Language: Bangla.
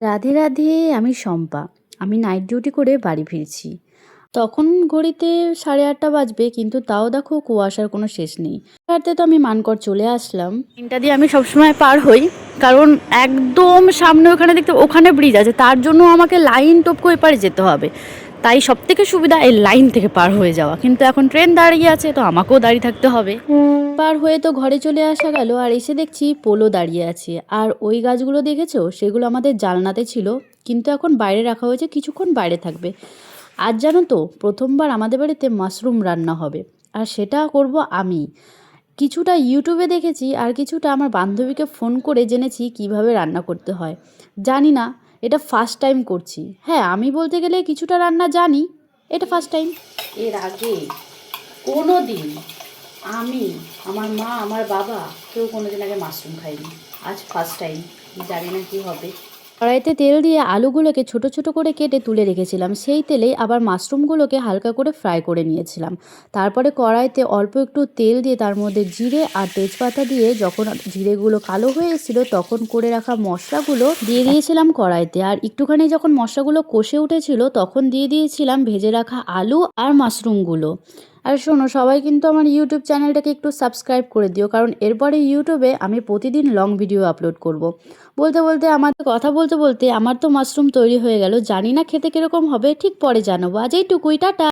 রাধে রাধে, আমি শম্পা। আমি নাইট ডিউটি করে বাড়ি ফিরছি। তখন ঘড়িতে 8:30 বাজবে, কিন্তু তাও দেখো কুয়াশার কোনো শেষ নেই। হাঁটতে তো আমি মানকড় চলে আসলাম। এটা দিয়ে আমি সবসময় পার হই, কারণ একদম সামনে ওখানে দেখতে ওখানে ব্রিজ আছে, তার জন্য আমাকে লাইন টপকে ওই পারে যেতে হবে। তাই সব থেকে সুবিধা এই লাইন থেকে পার হয়ে যাওয়া, কিন্তু এখন ট্রেন দাঁড়িয়ে আছে তো আমাকেও দাঁড়িয়ে থাকতে হবে। পার হয়ে তো ঘরে চলে আসা গেল, আর এসে দেখছি পোলো দাঁড়িয়ে আছে। আর ওই গাছগুলো দেখেছো, সেগুলো আমাদের জানলাতে ছিল, কিন্তু এখন বাইরে রাখা হয়েছে, কিছুক্ষণ বাইরে থাকবে। আজ জানো তো, প্রথমবার আমাদের বাড়িতে মাশরুম রান্না হবে, আর সেটা করব আমি। কিছুটা ইউটিউবে দেখেছি, আর কিছুটা আমার বান্ধবীকে ফোন করে জেনেছি কিভাবে রান্না করতে হয়। জানি না, এটা ফার্স্ট টাইম করছি। হ্যাঁ, আমি বলতে গেলে কিছুটা রান্না জানি, এটা ফার্স্ট টাইম। এর আগে কোনো দিন আমি, আমার মা, আমার বাবা কেউ কোনো দিন আগে মাশরুম খাইনি। আজ ফার্স্ট টাইম, জানি না কী হবে। কড়াইতে তেল দিয়ে আলুগুলোকে ছোট ছোট করে কেটে তুলে রেখেছিলাম, সেই তেলেই আবার মাশরুমগুলোকে হালকা করে ফ্রাই করে নিয়েছিলাম। তারপরে কড়াইতে অল্প একটু তেল দিয়ে তার মধ্যে জিরে আর তেজপাতা দিয়ে যখন জিরেগুলো কালো হয়ে এসেছিলো, তখন করে রাখা মশলাগুলো দিয়ে দিয়েছিলাম কড়াইতে। আর একটুখানি যখন মশলাগুলো কষে উঠেছিল, তখন দিয়ে দিয়েছিলাম ভেজে রাখা আলু আর মাশরুমগুলো। আর শোনো, সবাই কিন্তু আমার ইউটিউব চ্যানেলটাকে একটু সাবস্ক্রাইব করে দিও, কারণ এরপরে ইউটিউবে আমি প্রতিদিন লং ভিডিও আপলোড করব। বলতে বলতে কথা বলতে বলতে আমার তো মাশরুম তৈরি হয়ে গেল। জানি না খেতে কীরকম হবে, ঠিক পরে জানাবো। আজ এইটুকুই, টাটা।